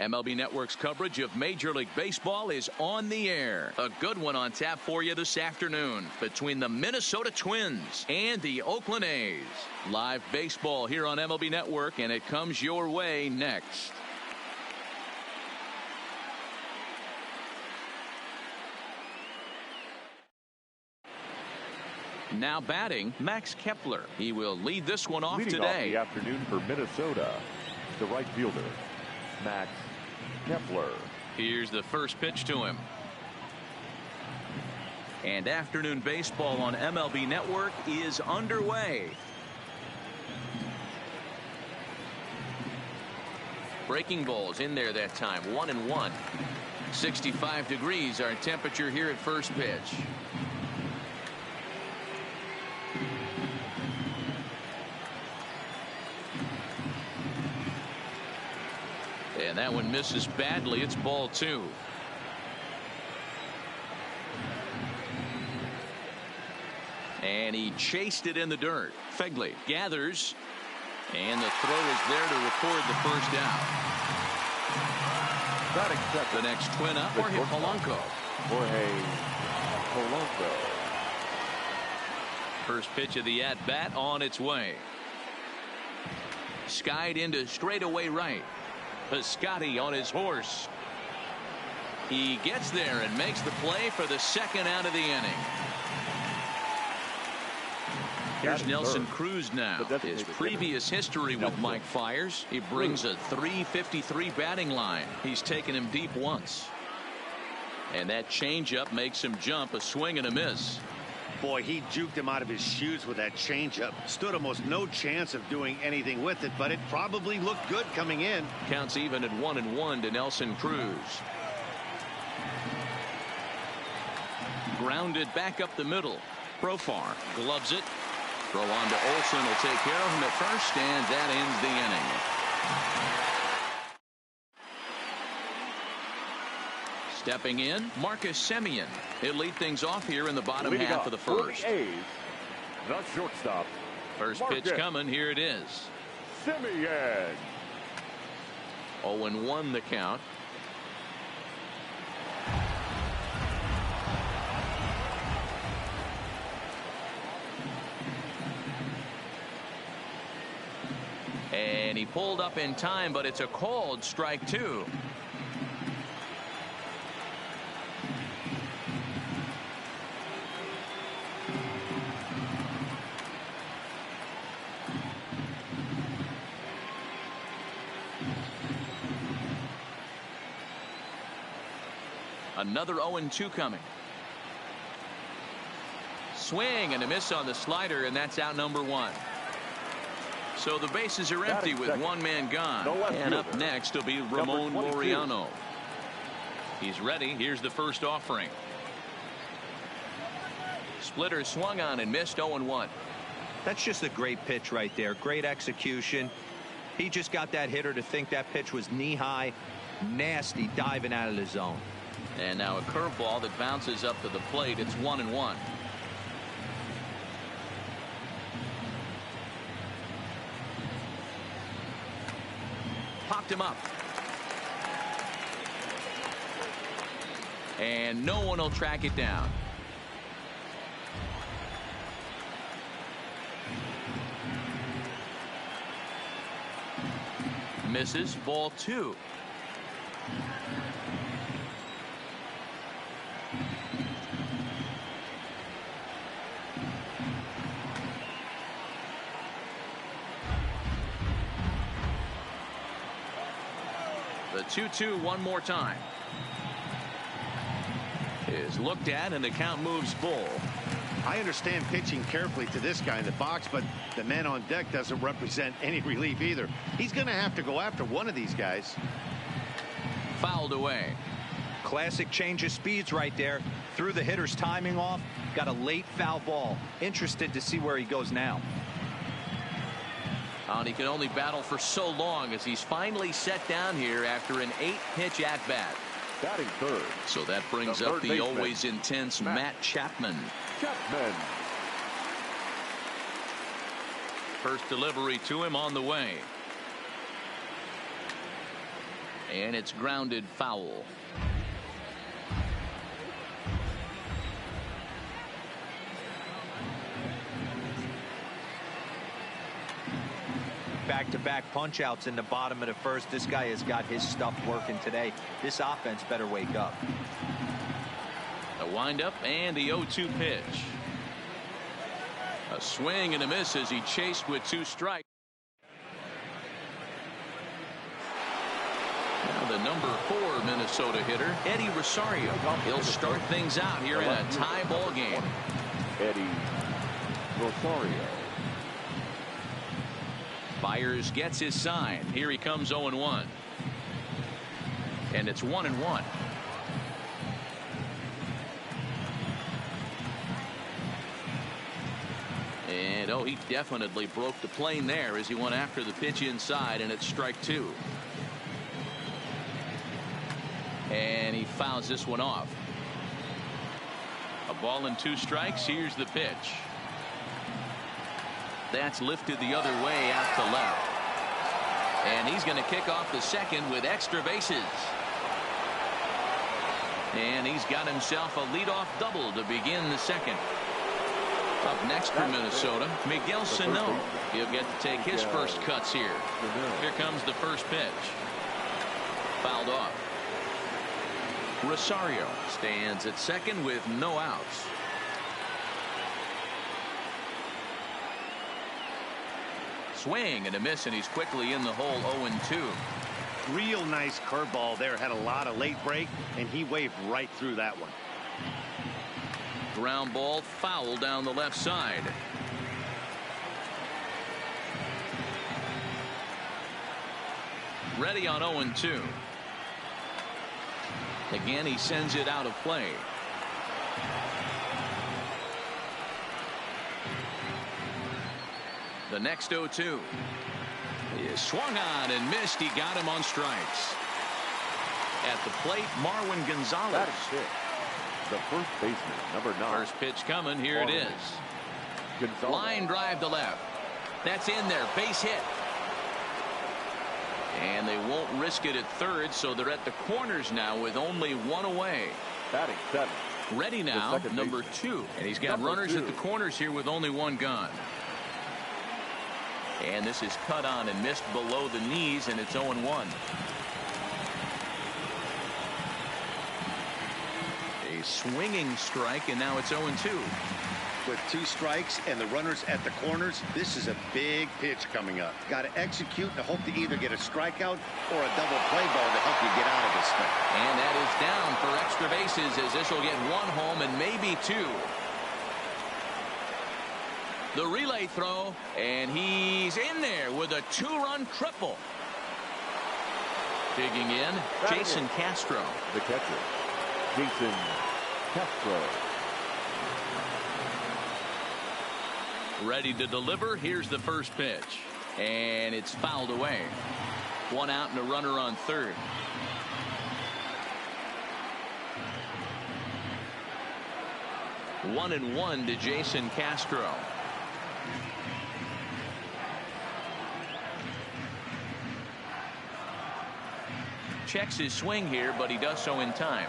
MLB Network's coverage of Major League Baseball is on the air. A good one on tap for you this afternoon between the Minnesota Twins and the Oakland A's. Live baseball here on MLB Network, and it comes your way next. Now batting, Max Kepler. He will lead this one off today. Off the afternoon for Minnesota, the right fielder, Max Kepler. Here's the first pitch to him. And afternoon baseball on MLB Network is underway. Breaking balls in there that time, 1-1. 65 degrees our temperature here at first pitch. And that one misses badly. It's ball 2. And he chased it in the dirt. Phegley gathers. And the throw is there to record the first out. The next twin up, Jorge Polanco. First pitch of the at-bat on its way. Skied into straightaway right. Piscotty on his horse. He gets there and makes the play for the second out of the inning. Here's Nelson Cruz now. His previous history with Mike Fiers. He brings a .353 batting line. He's taken him deep once. And that changeup makes him jump, a swing and a miss. Boy, he juked him out of his shoes with that changeup. Stood almost no chance of doing anything with it, but it probably looked good coming in. Counts even at 1-1 to Nelson Cruz. Grounded back up the middle. Profar gloves it. Throw on to Olsen will take care of him at first, and that ends the inning. Stepping in, Marcus Semien. He'll lead things off here in the bottom half of the first. The shortstop. First pitch coming. Here it is. Semien. 0-1 the count. And he pulled up in time, but it's a called strike 2. Another 0-2 coming. Swing and a miss on the slider, and that's out number 1. So the bases are empty with one man gone. And up next will be Ramon Laureano. He's ready. Here's the first offering. Splitter swung on and missed. 0-1. That's just a great pitch right there. Great execution. He just got that hitter to think that pitch was knee high. Nasty diving out of the zone. And now a curveball that bounces up to the plate. It's 1-1. Popped him up. And no one will track it down. Misses. Ball 2. The 2-2 one more time. Is looked at and the count moves full. I understand pitching carefully to this guy in the box, but the man on deck doesn't represent any relief either. He's going to have to go after one of these guys. Fouled away. Classic change of speeds right there. Threw the hitter's timing off. Got a late foul ball. Interested to see where he goes now. And he can only battle for so long as he's finally set down here after an 8-pitch at-bat. Batting third. So that brings up the always intense Matt Chapman. First delivery to him on the way. And it's grounded foul. Back-to-back punch-outs in the bottom of the first. This guy has got his stuff working today. This offense better wake up. A windup and the 0-2 pitch. A swing and a miss as he chased with 2 strikes. Now the number 4 Minnesota hitter, Eddie Rosario. He'll start things out here in a tie ball game. Eddie Rosario. Byers gets his sign. Here he comes 0-1. And it's 1-1. And oh, he definitely broke the plane there as he went after the pitch inside, and it's strike 2. And he fouls this one off. A ball and 2 strikes. Here's the pitch. That's lifted the other way out to left. And he's going to kick off the second with extra bases. And he's got himself a leadoff double to begin the second. Up next for Minnesota, Miguel Sano. He'll get to take his first cuts here. Here comes the first pitch. Fouled off. Rosario stands at second with no outs. Swing and a miss, and he's quickly in the hole. 0-2. Real nice curveball there. Had a lot of late break, and he waved right through that one. Ground ball foul down the left side. Ready on 0-2. Again, he sends it out of play. The next 0-2 is swung on and missed. He got him on strikes. At the plate, Marwin Gonzalez. That is it. The first baseman, number 9. First pitch coming. Here it is. Gonzalez. Line drive to left. That's in there. Base hit. And they won't risk it at third, so they're at the corners now with only 1 away. Batting 7. Ready now, number 2. And he's got runners at the corners here with only 1 gone. And this is cut on and missed below the knees, and it's 0-1. A swinging strike, and now it's 0-2. With 2 strikes and the runners at the corners, this is a big pitch coming up. Got to execute and hope to either get a strikeout or a double play ball to help you get out of this thing. And that is down for extra bases, as this will get 1 home and maybe 2. The relay throw, and he's in there with a 2-run triple. Digging in, Jason Castro. The catcher, Jason Castro. Ready to deliver. Here's the first pitch. And it's fouled away. 1 out and a runner on third. One and 1 to Jason Castro. Checks his swing here, but he does so in time.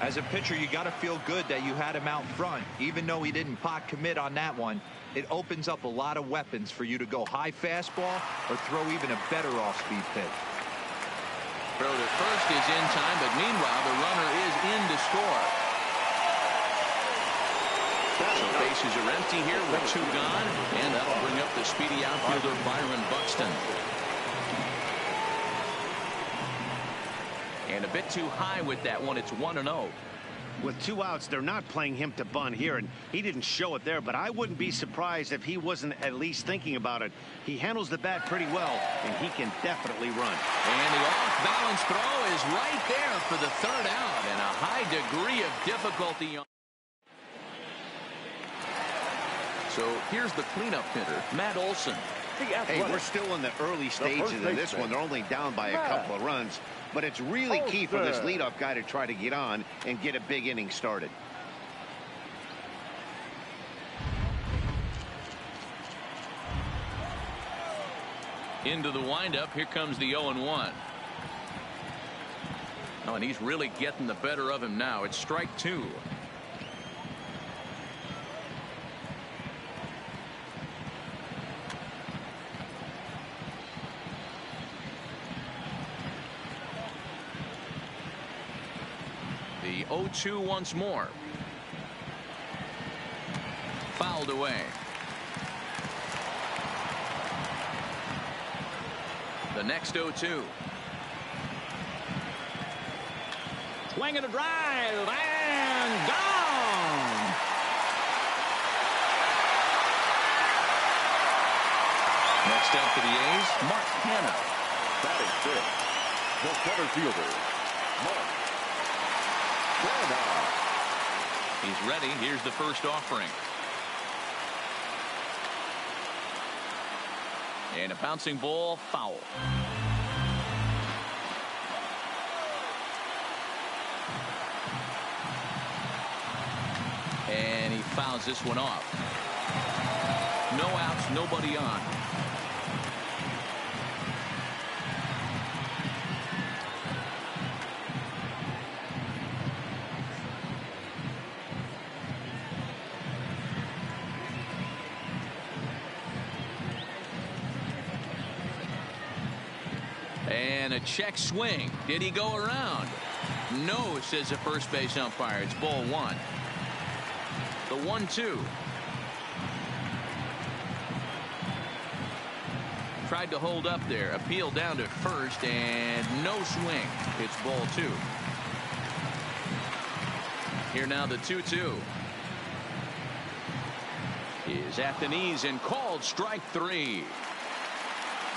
As a pitcher, you got to feel good that you had him out front. Even though he didn't pot commit on that one, it opens up a lot of weapons for you to go high fastball or throw even a better off-speed pitch. Throw to first is in time, but meanwhile the runner is in to score. So bases are empty here with 2 gone, and that'll bring up the speedy outfielder Byron Buxton. And a bit too high with that one. It's 1-0. With 2 outs, they're not playing him to bunt here, and he didn't show it there, but I wouldn't be surprised if he wasn't at least thinking about it. He handles the bat pretty well, and he can definitely run. And the off-balance throw is right there for the 3rd out, and a high degree of difficulty. So here's the cleanup hitter, Matt Olson. Hey, we're still in the early stages of this one. They're only down by a couple of runs, but it's really key for this leadoff guy to try to get on and get a big inning started. Into the windup. Here comes the 0-1. Oh, and he's really getting the better of him now. It's strike two. The 0-2 once more. Fouled away. The next 0-2. Swing and a drive and gone. Next up for the A's, Mark Hanna. Batting fifth, the center fielder, Mark Hanna. He's ready. Here's the first offering. And a bouncing ball, foul. And he fouls this one off. No outs, nobody on. And a check swing. Did he go around? No, says the first base umpire. It's ball one. The 1-2. Tried to hold up there. Appeal down to first and no swing. It's ball two. Here now the 2-2. Is at the knees and called strike three.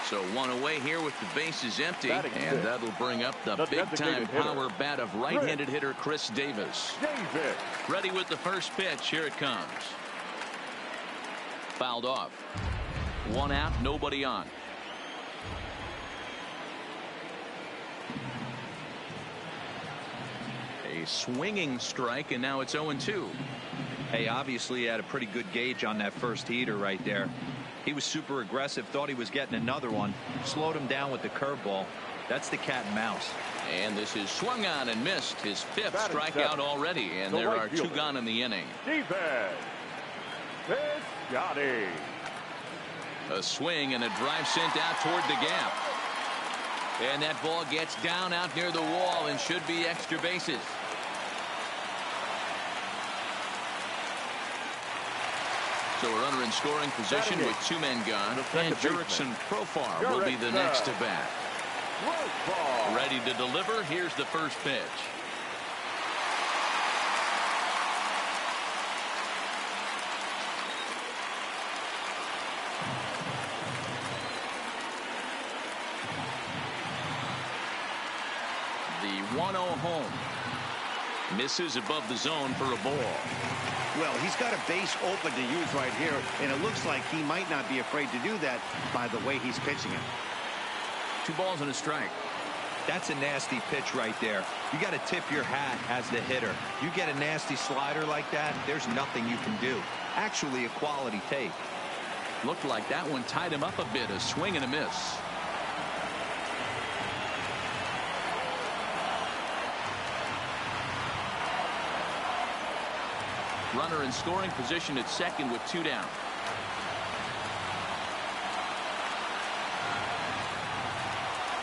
So one away here with the bases empty, and that'll bring up the big-time power bat of right-handed hitter Chris Davis. Ready with the first pitch. Here it comes. Fouled off. One out, nobody on. A swinging strike, and now it's 0-2. Hey, obviously he had a pretty good gauge on that first heater right there. He was super aggressive, thought he was getting another one, slowed him down with the curveball. That's the cat and mouse. And this is swung on and missed. His fifth strikeout already, and there are two gone in the inning. Defense. Piscotty. A swing and a drive sent out toward the gap. And that ball gets down out near the wall and should be extra bases. So a runner in scoring position with two men gone, and Jurickson Profar will be the next to bat. Ready to deliver. Here's the first pitch. The 1-0 home. Misses above the zone for a ball. Well, he's got a base open to use right here, and it looks like he might not be afraid to do that by the way he's pitching it. 2 balls and a strike. That's a nasty pitch right there. You got to tip your hat as the hitter. You get a nasty slider like that, there's nothing you can do. Actually a quality take. Looked like that one tied him up a bit. A swing and a miss. Runner in scoring position at second with 2 down.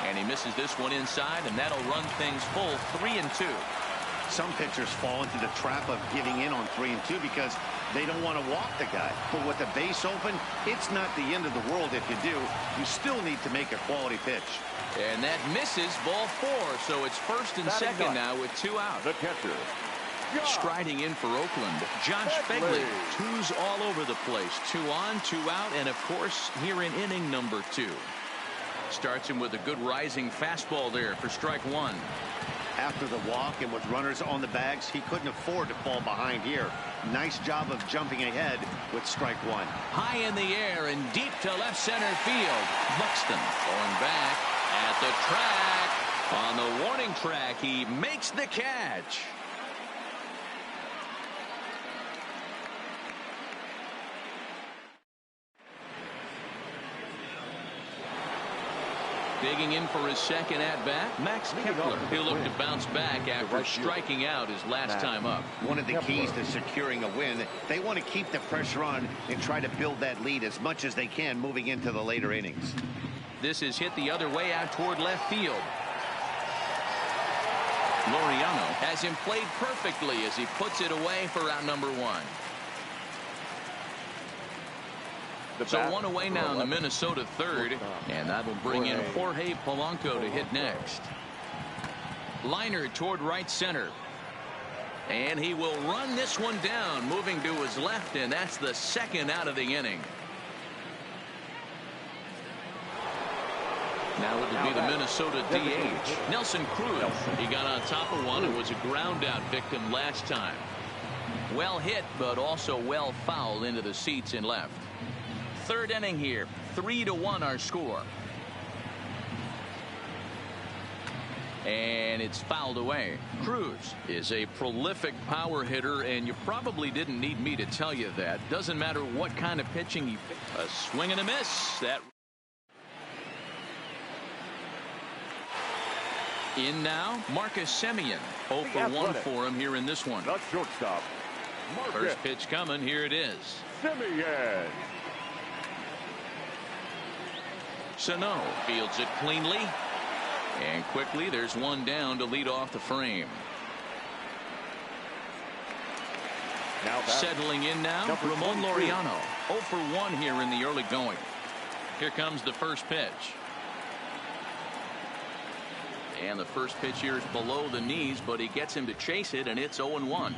And he misses this one inside, and that'll run things full 3-2. Some pitchers fall into the trap of giving in on 3-2 because they don't want to walk the guy. But with the base open, it's not the end of the world if you do. You still need to make a quality pitch. And that misses, ball 4. So it's first and second now with 2 out. The catcher. Striding in for Oakland, Josh Begley. 2s all over the place. 2 on, 2 out, and of course here in inning number 2. Starts him with a good rising fastball there for strike 1. After the walk and with runners on the bags, he couldn't afford to fall behind here. Nice job of jumping ahead with strike 1. High in the air and deep to left center field. Buxton going back at the track. On the warning track, he makes the catch. Digging in for his second at-bat, Max Kepler. He'll look to bounce back after striking out his last time up. One of the keys to securing a win, they want to keep the pressure on and try to build that lead as much as they can moving into the later innings. This is hit the other way out toward left field. Laureano has him played perfectly as he puts it away for out number one. So one away now in the Minnesota third, and that'll bring in Jorge Polanco to hit next. Liner toward right center. And he will run this one down, moving to his left, and that's the second out of the inning. Now it will be the Minnesota DH, Nelson Cruz. He got on top of one and was a ground out victim last time. Well hit, but also well fouled into the seats in left. Third inning here, 3-1 our score. And it's fouled away. Cruz is a prolific power hitter, and you probably didn't need me to tell you that. Doesn't matter what kind of pitching you pick. A swing and a miss. That in now, Marcus Semien. 0 for 1 for him here in this one. The shortstop. First pitch coming. Here it is. Semien. Sano fields it cleanly. And quickly, there's one down to lead off the frame. Settling in now, Ramon Laureano. 0 for 1 here in the early going. Here comes the first pitch. And the first pitch here is below the knees, but he gets him to chase it, and it's 0-1.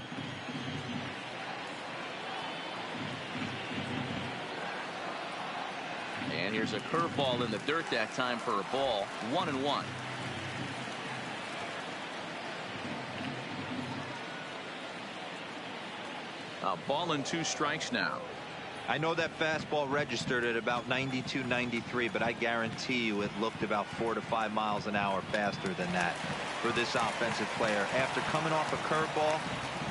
And here's a curveball in the dirt that time for a ball. 1-1. A ball and 2 strikes now. I know that fastball registered at about 92, 93, but I guarantee you it looked about 4 to 5 miles an hour faster than that for this offensive player. After coming off a curveball,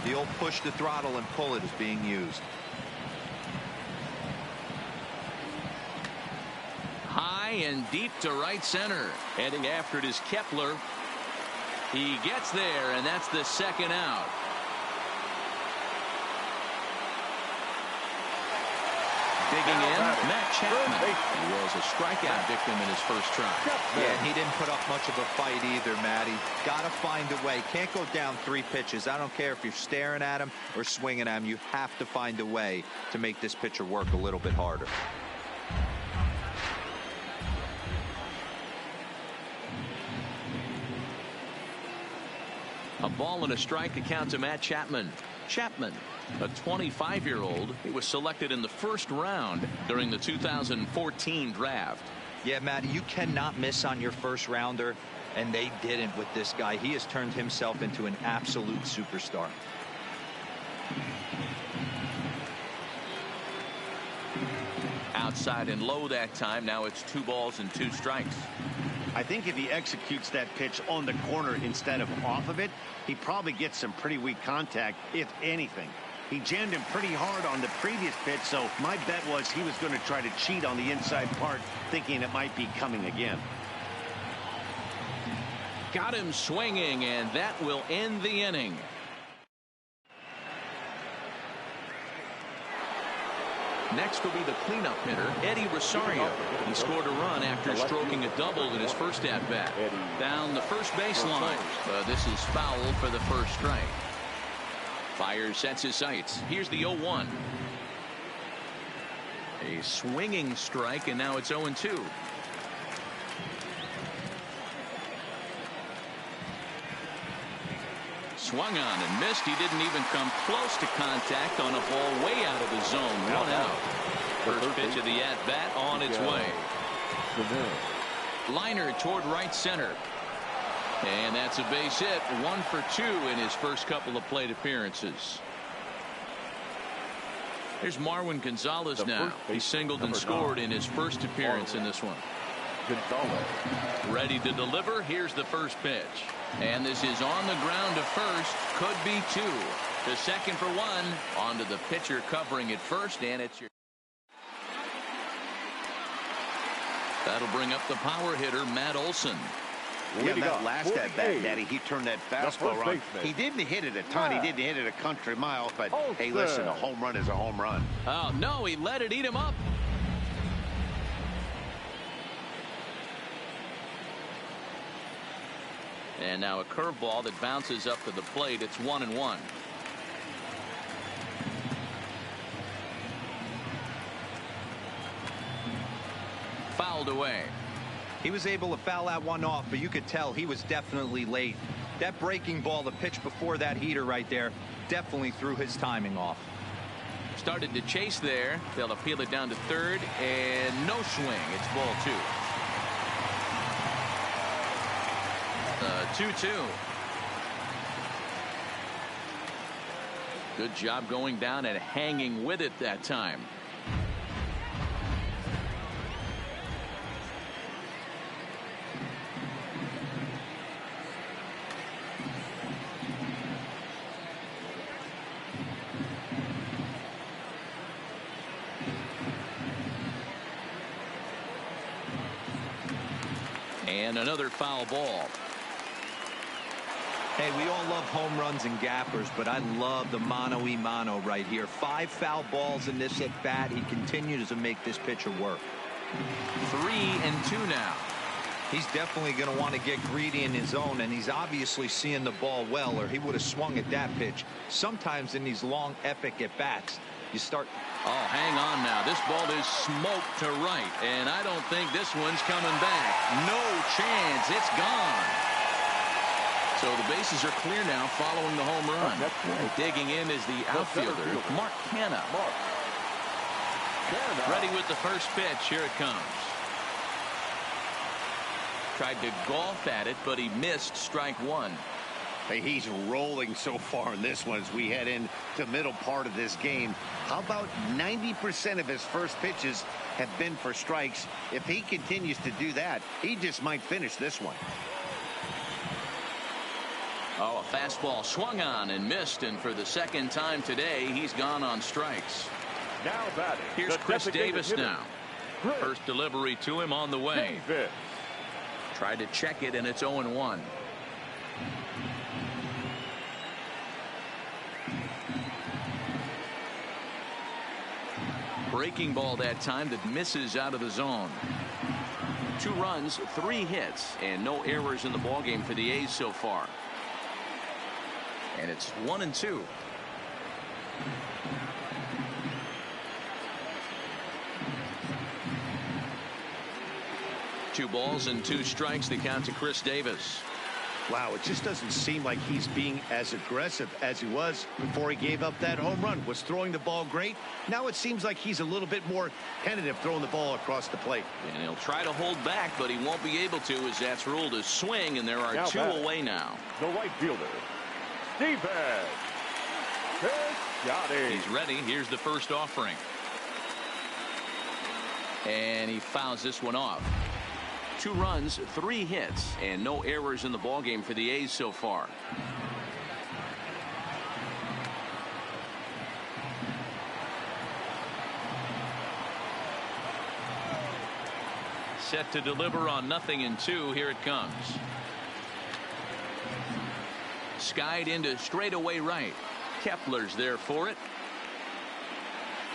the old push the throttle and pull it is being used. High and deep to right center. Heading after it is Kepler. He gets there, and that's the second out. Digging in, Matt Chapman. He was a strikeout victim in his first try. Yeah, and he didn't put up much of a fight either, Matty. Got to find a way. Can't go down 3 pitches. I don't care if you're staring at him or swinging at him. You have to find a way to make this pitcher work a little bit harder. A ball and a strike to count to Matt Chapman. Chapman, a 25-year-old, he was selected in the first round during the 2014 draft. Yeah, Matty, you cannot miss on your first rounder, and they didn't with this guy. He has turned himself into an absolute superstar. Outside and low that time. Now it's 2 balls and 2 strikes. I think if he executes that pitch on the corner instead of off of it, he probably gets some pretty weak contact, if anything. He jammed him pretty hard on the previous pitch, so my bet was he was going to try to cheat on the inside part, thinking it might be coming again. Got him swinging, and that will end the inning. Next will be the cleanup hitter, Eddie Rosario. He scored a run after stroking a double in his first at-bat. Down the first baseline. This is foul for the first strike. Fire sets his sights. Here's the 0-1. A swinging strike, and now it's 0-2. Swung on and missed. He didn't even come close to contact on a ball way out of the zone. 1 out. First pitch of the at-bat on its way. Liner toward right center. And that's a base hit. 1 for 2 in his first couple of plate appearances. Here's Marwin Gonzalez now. He singled and scored in his first appearance in this one. Ready to deliver. Here's the first pitch. And this is on the ground to first. Could be 2. To second for 1. On to the pitcher covering it first. And it's your That'll bring up the power hitter, Matt Olson. Yeah, that last at bat, Daddy, he turned that fastball around. He didn't hit it a ton. He didn't hit it a country mile. But, hey, listen, a home run is a home run. Oh, no, he let it eat him up. And now a curveball that bounces up to the plate. It's 1-1. Fouled away. He was able to foul that one off, but you could tell he was definitely late. That breaking ball, the pitch before that heater right there, definitely threw his timing off. Started to chase there. They'll appeal it down to third, and no swing. It's ball 2. 2-2. Good job going down and hanging with it that time. And another foul ball. Hey, we all love home runs and gappers, but I love the mano-a-mano right here. 5 foul balls in this at bat. He continues to make this pitcher work. 3-2 now. He's definitely going to want to get greedy in his zone, and he's obviously seeing the ball well, or he would have swung at that pitch. Sometimes in these long, epic at-bats, you start... Oh, hang on now. This ball is smoked to right, and I don't think this one's coming back. No chance. It's gone. So the bases are clear now following the home run. Digging in is the outfielder, Mark Canha. Ready with the first pitch. Here it comes. Tried to golf at it, but he missed strike 1. Hey, he's rolling so far in this one as we head into the middle part of this game. How about 90% of his first pitches have been for strikes? If he continues to do that, he just might finish this one. Oh, a fastball swung on and missed, and for the second time today, he's gone on strikes. Now batting. Here's Chris Davis now. First delivery to him on the way. Tried to check it, and it's 0-1. Breaking ball that time that misses out of the zone. 2 runs, 3 hits, and no errors in the ballgame for the A's so far. And it's 1-2. Two balls and 2 strikes. The count to Chris Davis. Wow, it just doesn't seem like he's being as aggressive as he was before he gave up that home run. Was throwing the ball great. Now it seems like he's a little bit more tentative throwing the ball across the plate. And he'll try to hold back, but he won't be able to, as that's ruled a swing, and there are 2 away now. The right fielder, Stephen Piscotty. He's ready. Here's the first offering. And he fouls this one off. 2 runs, 3 hits, and no errors in the ballgame for the A's so far. Set to deliver on 0-2. Here it comes. Skied into straightaway right. Kepler's there for it.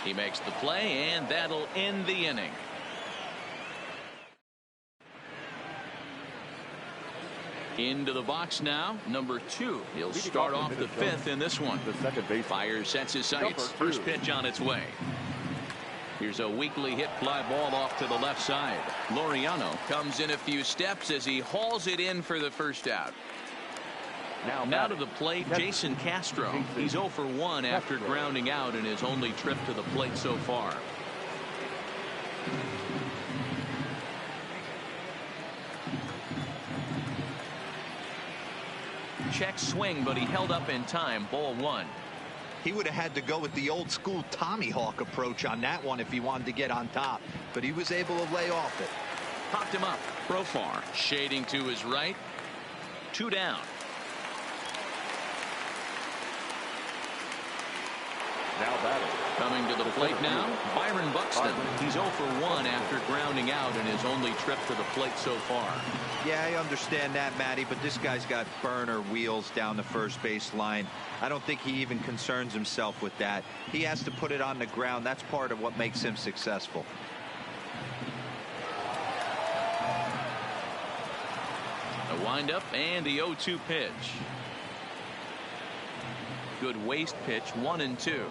He makes the play, and that'll end the inning. Into the box now, number 2. He'll start off the 5th in this one. The second base. Fires, sets his sights. First pitch on its way. Here's a weakly hit fly ball off to the left side. Laureano comes in a few steps as he hauls it in for the first out. Now to the plate, Jason Castro. He's 0 for 1 after grounding out in his only trip to the plate so far. Check swing, but he held up in time. Ball 1. He would have had to go with the old school Tommy Hawk approach on that one if he wanted to get on top, but he was able to lay off it. Popped him up. Profar shading to his right. 2 down. Now batting, Coming to the plate now, Byron Buxton. He's 0 for 1 after grounding out in his only trip to the plate so far. Yeah, I understand that, Matty, but this guy's got burner wheels down the first base line. I don't think he even concerns himself with that. He has to put it on the ground. That's part of what makes him successful. The windup and the 0-2 pitch. Good waste pitch, 1-2.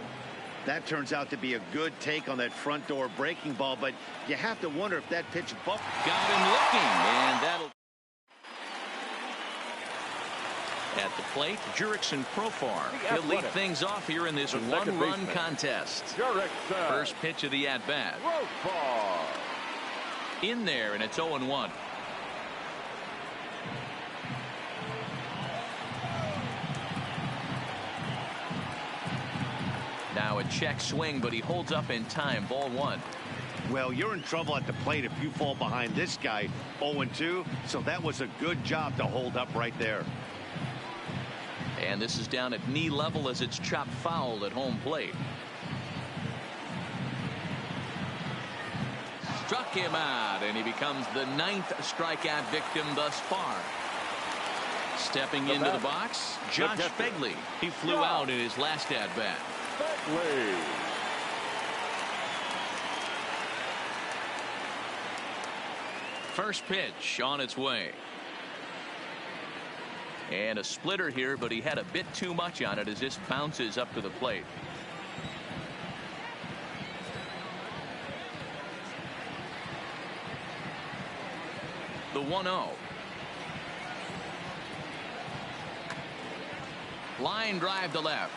That turns out to be a good take on that front door breaking ball, but you have to wonder if that pitch bumped. Got him looking, and that'll. At the plate, Jurickson Profar. He'll lead things off here in this one-run contest. First pitch of the at-bat. In there, and it's 0-1. Now a check swing, but he holds up in time. Ball 1. Well, you're in trouble at the plate if you fall behind this guy. 0-2, so that was a good job to hold up right there. And this is down at knee level as it's chopped foul at home plate. Struck him out, and he becomes the 9th strikeout victim thus far. Stepping into the box, Josh Phegley. He flew out in his last at-bat. First pitch on its way. And a splitter here, but he had a bit too much on it as this bounces up to the plate. The 1-0. Line drive to left.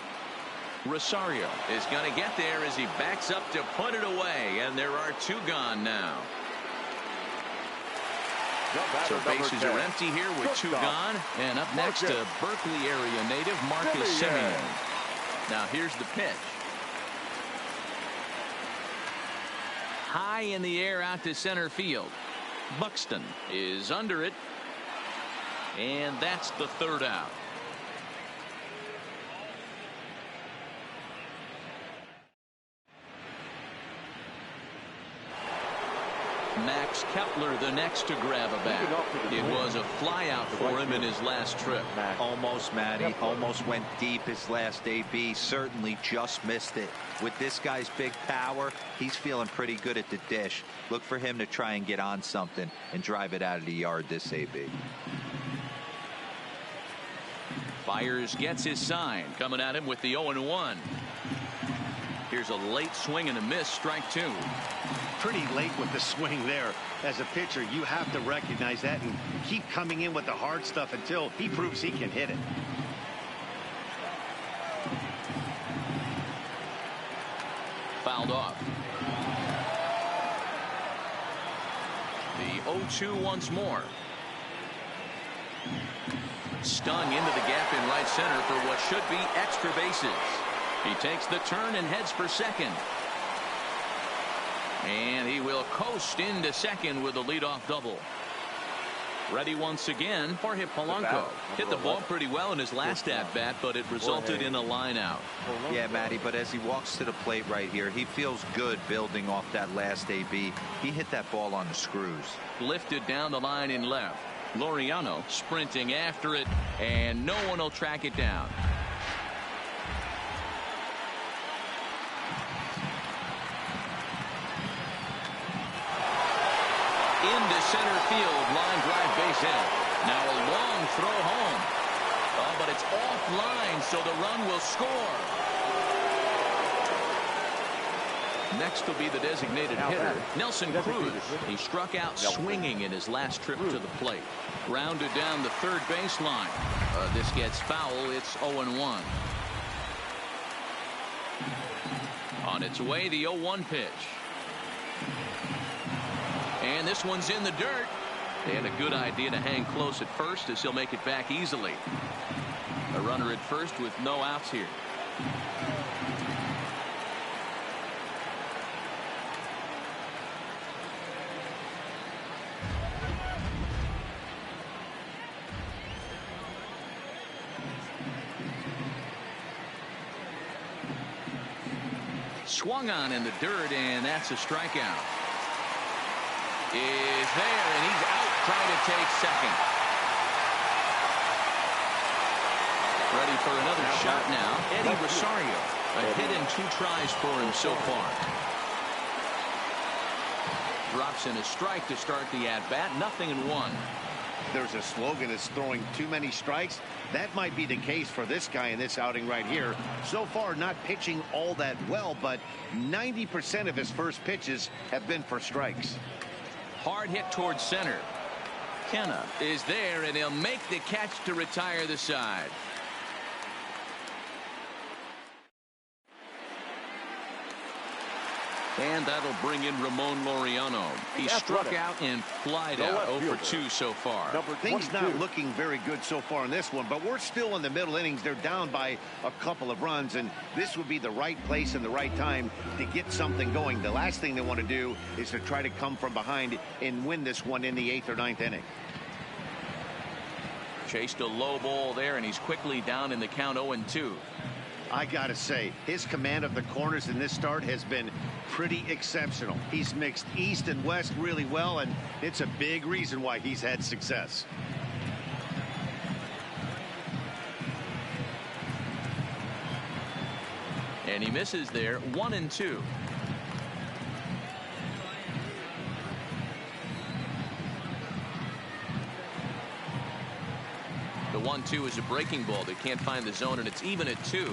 Rosario is going to get there as he backs up to put it away, and there are 2 gone now. So bases are empty here with 2 gone, and up next to Berkeley area native Marcus Semien. Now here's the pitch. High in the air out to center field. Buxton is under it, and that's the 3rd out. Max Kepler the next to grab a bat. It was a fly out for him in his last trip. Almost, Matty. Almost went deep his last AB. Certainly just missed it. With this guy's big power, he's feeling pretty good at the dish. Look for him to try and get on something and drive it out of the yard this AB. Byers gets his sign, coming at him with the 0-1. Here's a late swing and a miss, strike 2. Pretty late with the swing there. As a pitcher, you have to recognize that and keep coming in with the hard stuff until he proves he can hit it. Fouled off. The 0-2 once more. Stung into the gap in right center for what should be extra bases. He takes the turn and heads for second. And he will coast into second with a leadoff double. Ready once again for Polanco. Hit the ball pretty well in his last at-bat, but it resulted in a line out. Yeah, Matty, but as he walks to the plate right here, he feels good building off that last AB. He hit that ball on the screws. Lifted down the line in left. Laureano sprinting after it, and no one will track it down. Into center field, line drive, base hit. Now a long throw home. Oh, but it's offline, so the run will score. Next will be the designated hitter, Nelson Cruz. He struck out swinging in his last trip to the plate. Grounded down the third baseline. This gets foul. It's 0-1. On its way, the 0-1 pitch. And this one's in the dirt. And a good idea to hang close at first as he'll make it back easily. A runner at first with no outs here. Swung on in the dirt, and that's a strikeout. Is there, and he's out trying to take second. Ready for another shot now. Eddie Rosario. A hit in 2 tries for him so far. Drops in a strike to start the at-bat. 0-1. There's a slogan that's throwing too many strikes. That might be the case for this guy in this outing right here. So far, not pitching all that well, but 90% of his first pitches have been for strikes. Hard hit towards center. Kenna is there, and he'll make the catch to retire the side. And that'll bring in Ramon Laureano. He struck out and flied out. 0 for 2 so far. Things not looking very good so far in this one, but we're still in the middle innings. They're down by a couple of runs, and this would be the right place and the right time to get something going. The last thing they want to do is to try to come from behind and win this one in the 8th or 9th inning. Chased a low ball there, and he's quickly down in the count 0-2. I gotta say, his command of the corners in this start has been pretty exceptional. He's mixed east and west really well, and it's a big reason why he's had success. And he misses there. 1-2. The 1-2 is a breaking ball. They can't find the zone, and it's even at 2.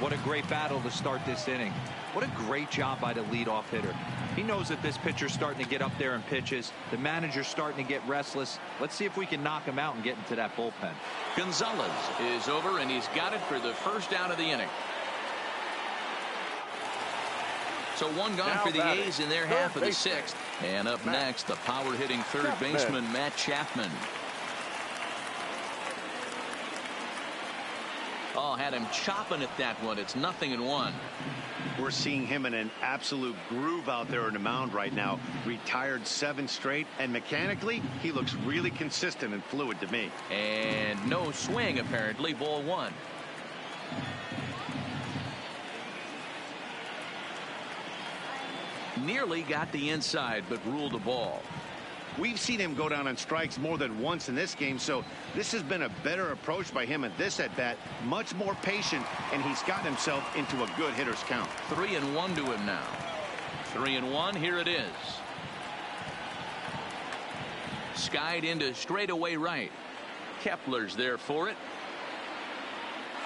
What a great battle to start this inning. What a great job by the leadoff hitter. He knows that this pitcher's starting to get up there in pitches. The manager's starting to get restless. Let's see if we can knock him out and get into that bullpen. Gonzalez is over, and he's got it for the first out of the inning. So one gone for the A's in their half of the 6th. And up next, the power-hitting third baseman, Matt Chapman. Oh, had him chopping at that one. It's 0-1. We're seeing him in an absolute groove out there on the mound right now. Retired 7 straight, and mechanically, he looks really consistent and fluid to me. And no swing, apparently. Ball 1. Nearly got the inside, but ruled the ball. We've seen him go down on strikes more than once in this game, so this has been a better approach by him at this at-bat. Much more patient, and he's gotten himself into a good hitter's count. 3-1 to him now. 3-1. Here it is. Skied into straightaway right. Kepler's there for it.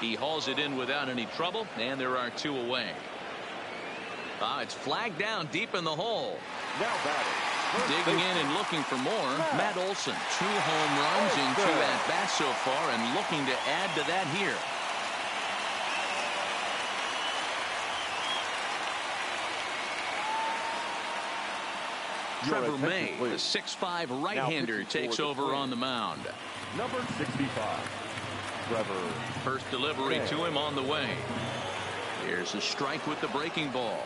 He hauls it in without any trouble, and there are 2 away. It's flagged down deep in the hole. Now batting. Digging in and looking for more, Matt Olson. 2 home runs in 2 at-bats so far, and looking to add to that here. Trevor May, the 6'5" right-hander, takes over on the mound. Number 65, Trevor. First delivery to him on the way. Here's a strike with the breaking ball.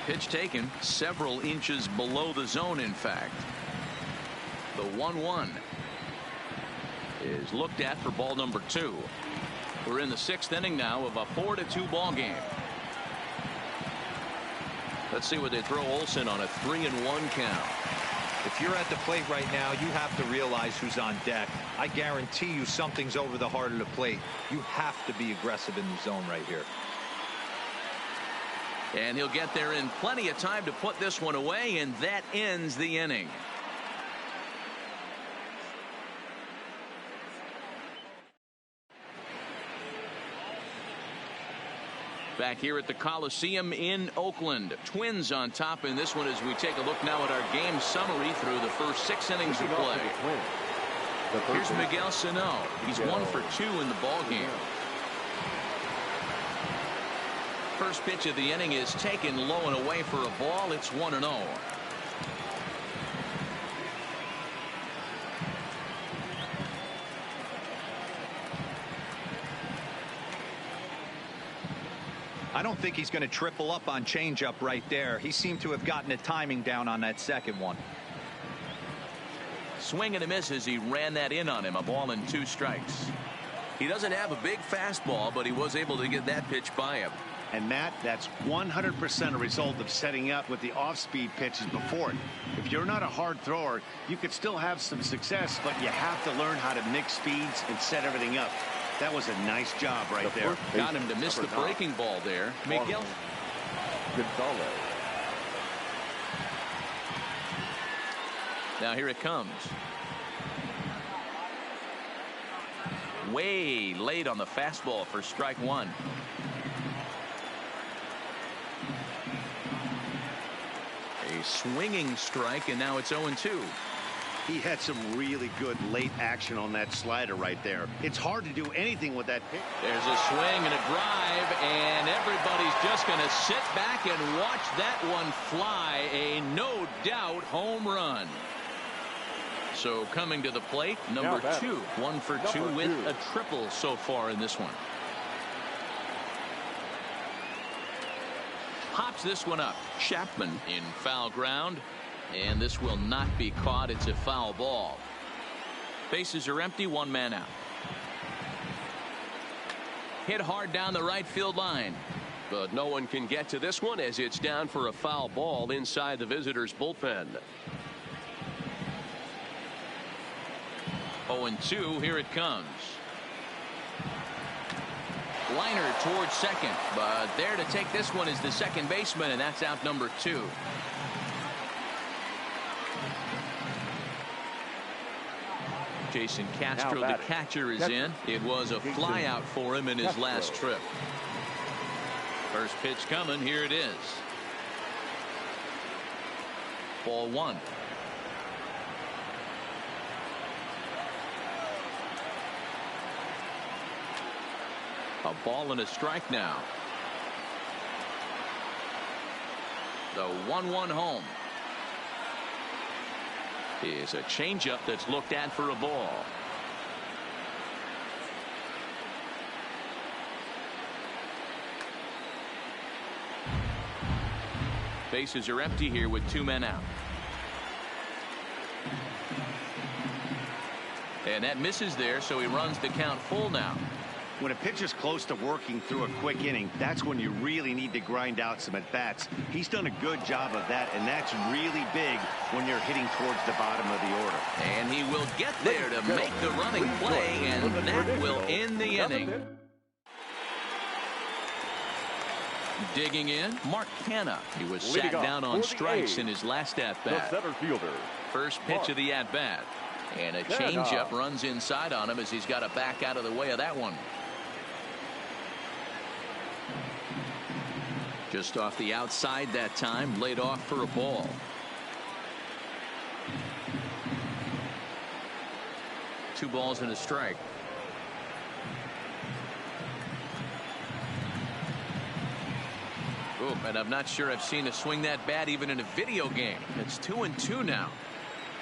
Pitch taken several inches below the zone, in fact. The 1-1 is looked at for ball number 2. We're in the 6th inning now of a 4-2 ball game. Let's see what they throw Olson on a 3-1 count. If you're at the plate right now, you have to realize who's on deck. I guarantee you something's over the heart of the plate. You have to be aggressive in the zone right here. And he'll get there in plenty of time to put this one away, and that ends the inning. Back here at the Coliseum in Oakland. Twins on top in this one as we take a look now at our game summary through the first 6 innings of play. Here's Miguel Sano. He's 1 for 2 in the ball game. First pitch of the inning is taken low and away for a ball. It's 1-0. I don't think he's going to triple up on changeup right there. He seemed to have gotten the timing down on that second one. Swing and a miss as he ran that in on him. A ball and 2 strikes. He doesn't have a big fastball, but he was able to get that pitch by him. And Matt, that's 100% a result of setting up with the off-speed pitches before it. If you're not a hard thrower, you could still have some success, but you have to learn how to mix speeds and set everything up. That was a nice job right there. Got him to miss the breaking ball there. Miguel Gonzalez. Now here it comes. Way late on the fastball for strike 1. A swinging strike, and now it's 0-2. He had some really good late action on that slider right there. It's hard to do anything with that pitch. There's a swing and a drive, and everybody's just going to sit back and watch that one fly. A no doubt home run. So coming to the plate, number 2. 1 for 2 with a triple so far in this one. Pops this one up. Chapman in foul ground. And this will not be caught. It's a foul ball. Bases are empty. 1 man out. Hit hard down the right field line. But no one can get to this one as it's down for a foul ball inside the visitors' bullpen. 0-2. Here it comes. Liner towards second, but there to take this one is the second baseman, and that's out number 2. Jason Castro, the catcher, is in. It was a fly out for him in his last trip. First pitch coming. Here it is. Ball 1. A ball and a strike now. The 1-1 home. Is a changeup that's looked at for a ball. Bases are empty here with 2 men out. And that misses there, so he runs the count full now. When a pitcher's close to working through a quick inning, that's when you really need to grind out some at-bats. He's done a good job of that, and that's really big when you're hitting towards the bottom of the order. And he will get there to make the running play, and that will end the inning. Digging in, Mark Canha. He was sat down on strikes in his last at-bat. The center fielder. First pitch of the at-bat. And a changeup runs inside on him as he's got to back out of the way of that one. Just off the outside that time, laid off for a ball. Two balls and a strike. Oh, and I'm not sure I've seen a swing that bad even in a video game. It's 2-2 now.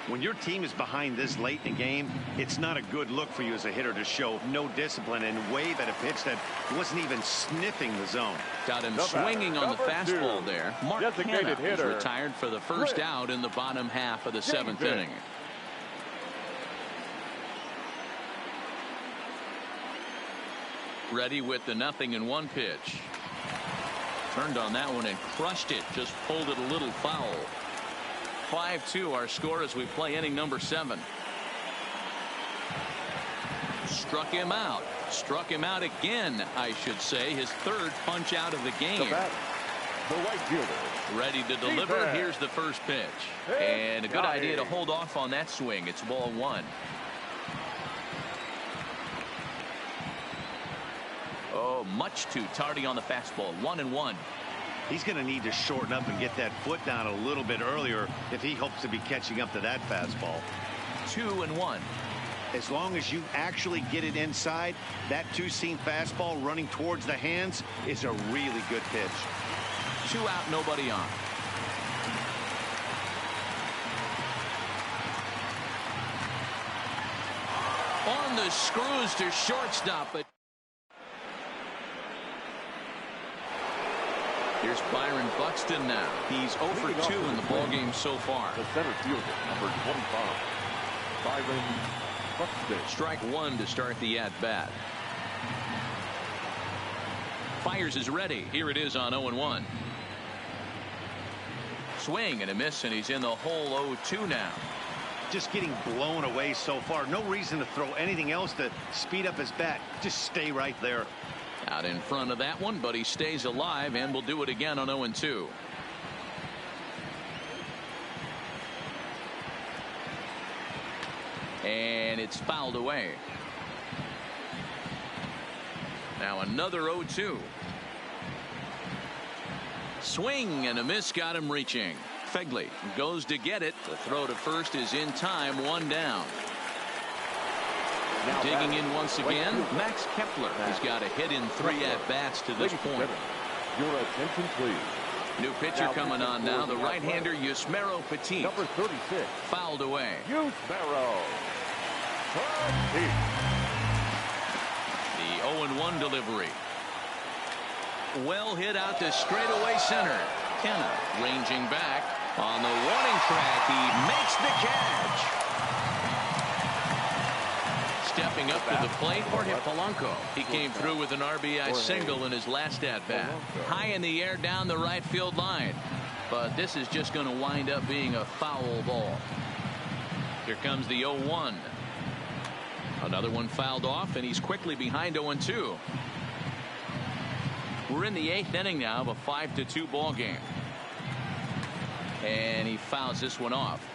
When your team is behind this late in the game, it's not a good look for you as a hitter to show no discipline and wave at a pitch that wasn't even sniffing the zone. Got him swinging on the fastball there. Mark Canha is retired for the first out in the bottom half of the 7th inning. Ready with the 0-1 pitch. Turned on that one and crushed it. Just pulled it a little foul. 5-2 our score as we play inning number 7. Struck him out. Struck him out again, I should say. His 3rd punch out of the game. The right fielder. Ready to deliver. Here's the first pitch. And a good idea to hold off on that swing. It's ball 1. Oh, much too tardy on the fastball. 1-1. He's going to need to shorten up and get that foot down a little bit earlier if he hopes to be catching up to that fastball. 2-1. As long as you actually get it inside, that two-seam fastball running towards the hands is a really good pitch. 2 out, nobody on. On the screws to shortstop, but here's Byron Buxton now. He's 0 for 2 in the ballgame so far. The center fielder, number 25. Byron Buxton. Strike one to start the at-bat. Fires is ready. Here it is on 0-1. Swing and a miss, and he's in the hole 0-2 now. Just getting blown away so far. No reason to throw anything else to speed up his bat. Just stay right there. Out in front of that one, but he stays alive and will do it again on 0-2. And it's fouled away. Now another 0-2. Swing and a miss, got him reaching. Phegley goes to get it. The throw to first is in time, one down. Now Digging in once again, field. Max Kepler has got a hit in 3 at-bats to this Ladies and point. gentlemen, your attention, please. New pitcher Now coming on now, the right-hander Yusmeiro Petit. Number 36. Fouled away. Yusmeiro Petit. The 0-1 delivery. Well hit out to straightaway center. Kenna ranging back on the warning track. He makes the catch. Stepping up to the plate, Jorge Polanco. He came through with an RBI single in his last at-bat. High in the air down the right field line. But this is just going to wind up being a foul ball. Here comes the 0-1. Another one fouled off, and he's quickly behind 0-2. We're in the 8th inning now of a 5-2 ball game. And he fouls this one off.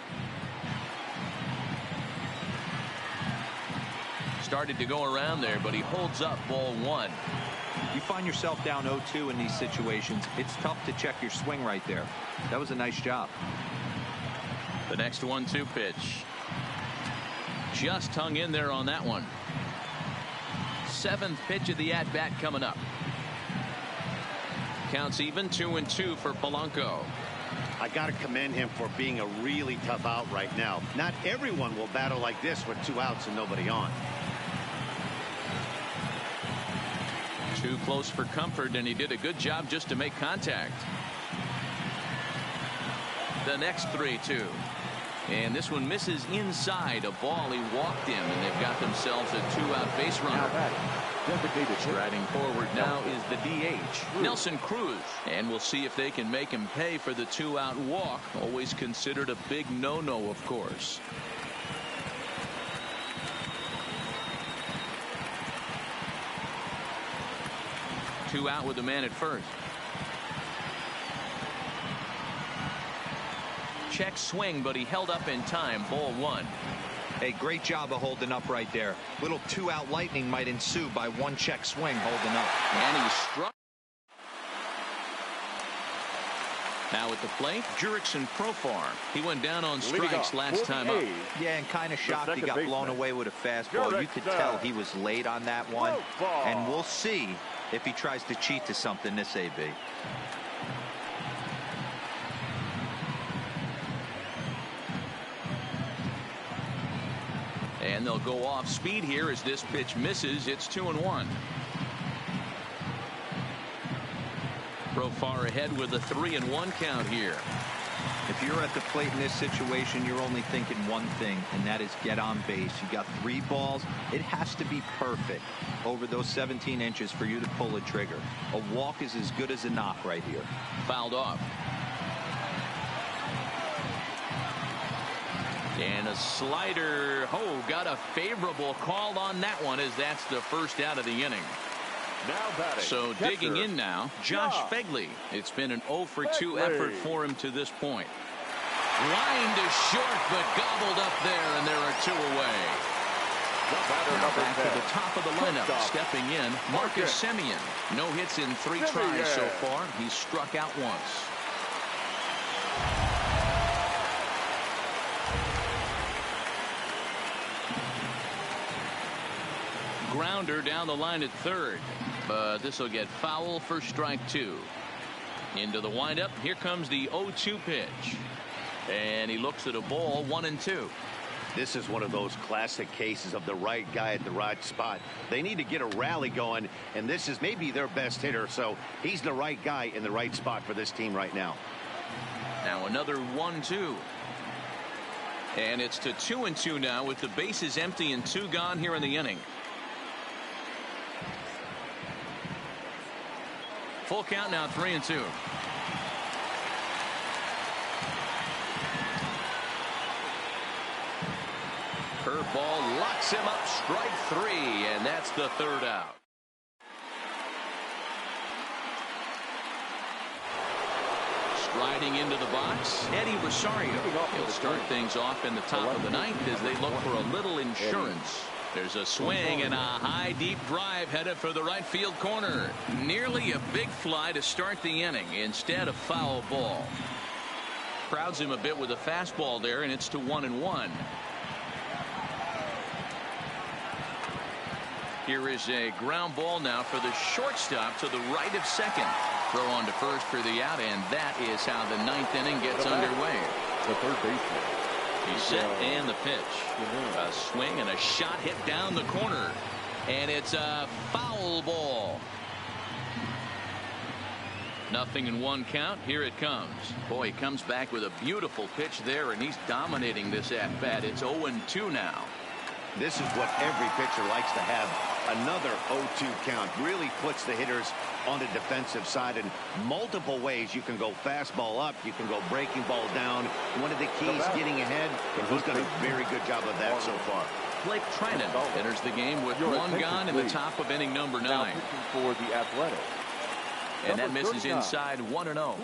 Started to go around there, but he holds up ball one. You find yourself down 0-2 in these situations. It's tough to check your swing right there. That was a nice job. The next 1-2 pitch. Just hung in there on that one. 7th pitch of the at-bat coming up. Counts even, 2-2 for Polanco. I got to commend him for being a really tough out right now. Not everyone will battle like this with 2 outs and nobody on. Too close for comfort, and he did a good job just to make contact. The next 3-2. And this one misses inside. A ball he walked in, and they've got themselves a 2-out base runner. Striding forward now is the DH, Nelson Cruz. And we'll see if they can make him pay for the 2-out walk. Always considered a big no-no, of course. Two out with the man at first. Check swing, but he held up in time. Ball one. Hey, great job of holding up right there. Little 2-out lightning might ensue by 1 check swing holding up. And he struck. Now at the plate, Jurickson Profar. He went down on strikes last time up. Yeah, and kind of shocked he got blown away with a fastball. You could tell he was late on that one. And we'll see if he tries to cheat to something this AB. And they'll go off speed here as this pitch misses. It's 2-1. Profar ahead with a 3-1 count here. If you're at the plate in this situation, you're only thinking one thing, and that is get on base. You got 3 balls. It has to be perfect over those 17 inches for you to pull a trigger. A walk is as good as a knock right here. Fouled off. And a slider. Oh, got a favorable call on that one, as that's the first out of the inning. Now batting. So digging in now, Josh Phegley. It's been an 0-for-2 effort for him to this point. Line to short, but gobbled up there, and there are 2 away. Now back to the top of the lineup. Stepping in, Marcus Semien. No hits in 3 tries so far. He's struck out once. Grounder down the line at third, but this will get foul for strike 2. Into the windup. Here comes the 0-2 pitch, and he looks at a ball. 1-2. This is one of those classic cases of the right guy at the right spot. They need to get a rally going, and this is maybe their best hitter, so he's the right guy in the right spot for this team right now. Now another 1-2. And it's to 2-2 now with the bases empty and 2 gone here in the inning. Full count now, 3-2. Curveball locks him up, strike 3, and that's the 3rd out. Striding into the box, Eddie Rosario. He'll start things off in the top of the 9th as they look for a little insurance. There's a swing and a high deep drive headed for the right field corner. Nearly a big fly to start the inning. Instead, a foul ball. Crowds him a bit with a fastball there, and it's to 1-1. Here is a ground ball now for the shortstop to the right of second. Throw on to first for the out, and that is how the 9th inning gets underway. The third baseman. He's set, and the pitch. A swing and a shot hit down the corner. And it's a foul ball. 0-1 count. Here it comes. Boy, he comes back with a beautiful pitch there, and he's dominating this at-bat. It's 0-2 now. This is what every pitcher likes to have. Another 0-2 count really puts the hitters on the defensive side in multiple ways. You can go fastball up, you can go breaking ball down. One of the keys getting ahead, and he's done a very good job of that so far. Blake Treinen enters the game with 1 gone in the top of inning number 9. For the Athletics. And that misses inside 1-0.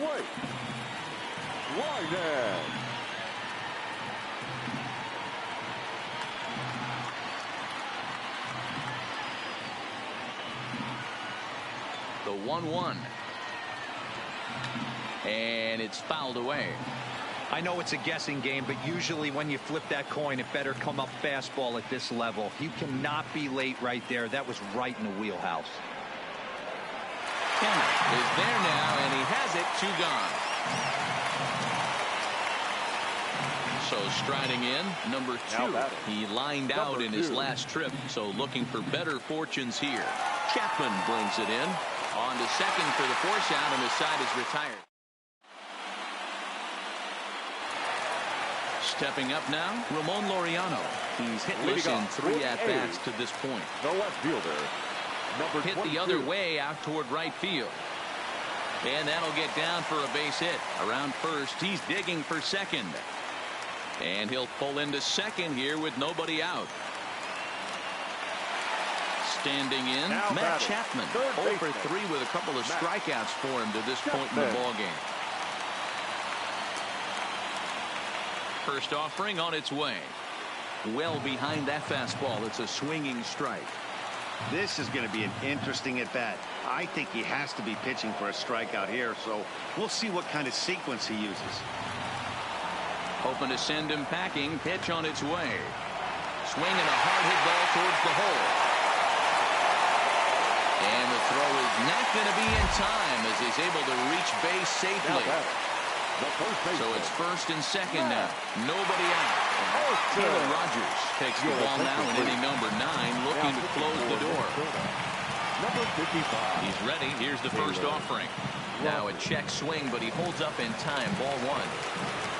The 1-1. And it's fouled away. I know it's a guessing game, but usually when you flip that coin, it better come up fastball at this level. You cannot be late right there. That was right in the wheelhouse. Kenna is there now, and he has it. 2 gone. So striding in, number 2. He lined out in his last trip, so looking for better fortunes here. Chapman brings it in. On to second for the force out, and the side is retired. Stepping up now, Ramon Laureano. He's hitless in 3 at-bats to this point. The left fielder, number hit 22. the other way out toward right field. And that'll get down for a base hit. Around first, he's digging for second. And he'll pull into second here with nobody out. Standing in, Matt Chapman. 0 for 3 with a couple of strikeouts for him to this point in the ballgame. First offering on its way. Well behind that fastball. It's a swinging strike. This is going to be an interesting at-bat. I think he has to be pitching for a strikeout here, so we'll see what kind of sequence he uses. Hoping to send him packing. Pitch on its way. Swinging a hard hit ball towards the hole. And the throw is not going to be in time as he's able to reach base safely. So it's first and second now. Nobody out. Taylor Rogers takes the ball now in inning number 9, looking to close the door. Number 55. He's ready. Here's the first offering. Now a check swing, but he holds up in time. Ball 1.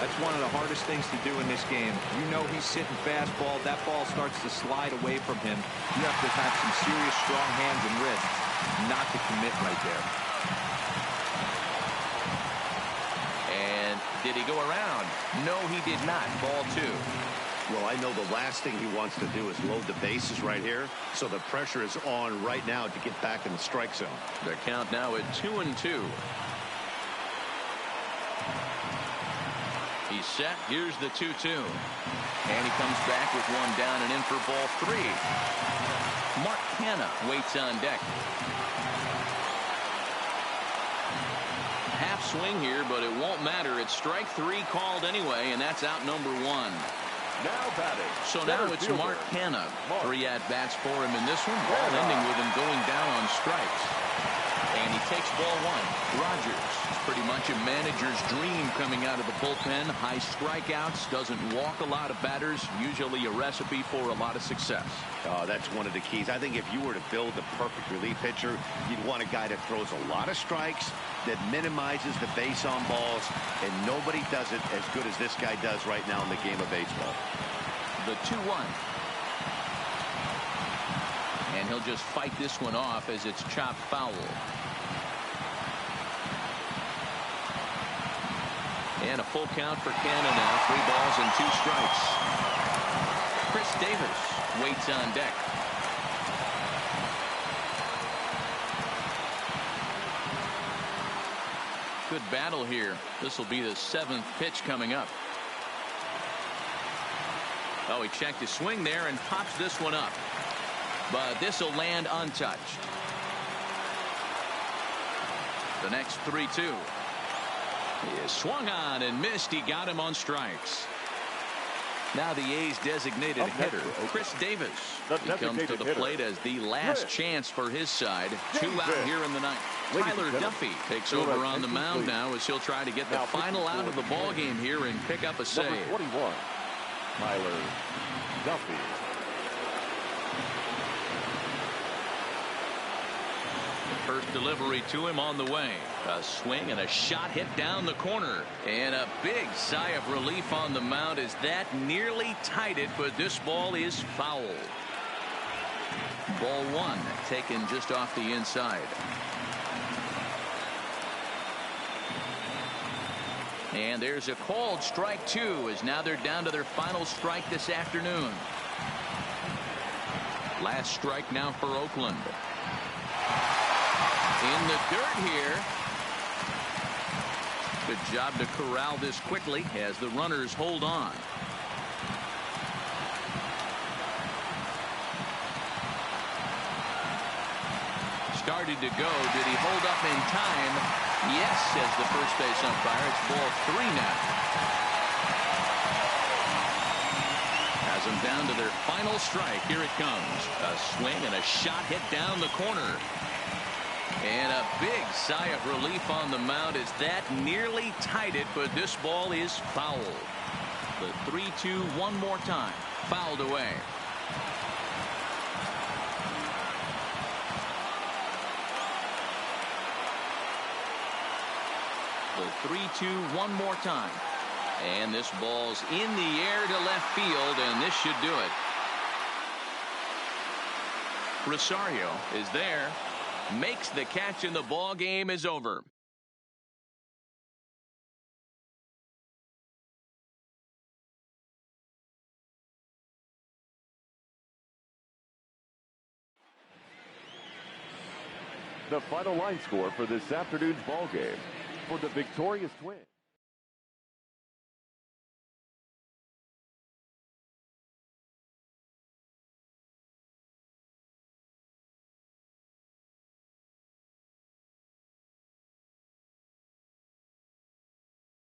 That's one of the hardest things to do in this game. You know he's sitting fastball. That ball starts to slide away from him. You have to have some serious strong hands and wrists not to commit right there. And did he go around? No, he did not. Ball 2. Well, I know the last thing he wants to do is load the bases right here, so the pressure is on right now to get back in the strike zone. The count now at 2-2. He's set. Here's the 2-2. And he comes back with 1 down and in for ball 3. Mark Canha waits on deck. Half swing here, but it won't matter. It's strike 3 called anyway, and that's out number 1. Now batting. So now it's Mark Canha. 3 at-bats for him in this one. All ending with him going down on strikes. And he takes ball one. Rogers, pretty much a manager's dream coming out of the bullpen. High strikeouts, doesn't walk a lot of batters, usually a recipe for a lot of success. That's one of the keys. I think if you were to build the perfect relief pitcher, you'd want a guy that throws a lot of strikes, that minimizes the base on balls, and nobody does it as good as this guy does right now in the game of baseball. The 2-1. And he'll just fight this one off as it's chopped foul. And a full count for Canha now. 3 balls and 2 strikes. Chris Davis waits on deck. Good battle here. This will be the 7th pitch coming up. Oh, he checked his swing there and pops this one up. But this will land untouched. The next 3-2. He is swung on and missed. He got him on strikes. Now the A's designated hitter, Chris Davis. He comes to the plate as the last chance for his side. 2 out here in the ninth. Tyler Duffy takes over on the mound now as he'll try to get the final out of the ball game here and pick up a save. Number 21, Tyler Duffy. First delivery to him on the way. A swing and a shot hit down the corner. And a big sigh of relief on the mound as that nearly tied it, but this ball is foul. Ball 1 taken just off the inside. And there's a called strike 2 as now they're down to their final strike this afternoon. Last strike now for Oakland. In the dirt here. Good job to corral this quickly as the runners hold on. Started to go. Did he hold up in time? Yes, says the first base umpire. It's ball 3 now. Has them down to their final strike. Here it comes. A swing and a shot hit down the corner. And a big sigh of relief on the mound as that nearly tied it, but this ball is foul. The 3-2 one more time. Fouled away. The 3-2 one more time. And this ball's in the air to left field, and this should do it. Rosario is there. Makes the catch, and the ball game is over. The final line score for this afternoon's ball game for the victorious Twins.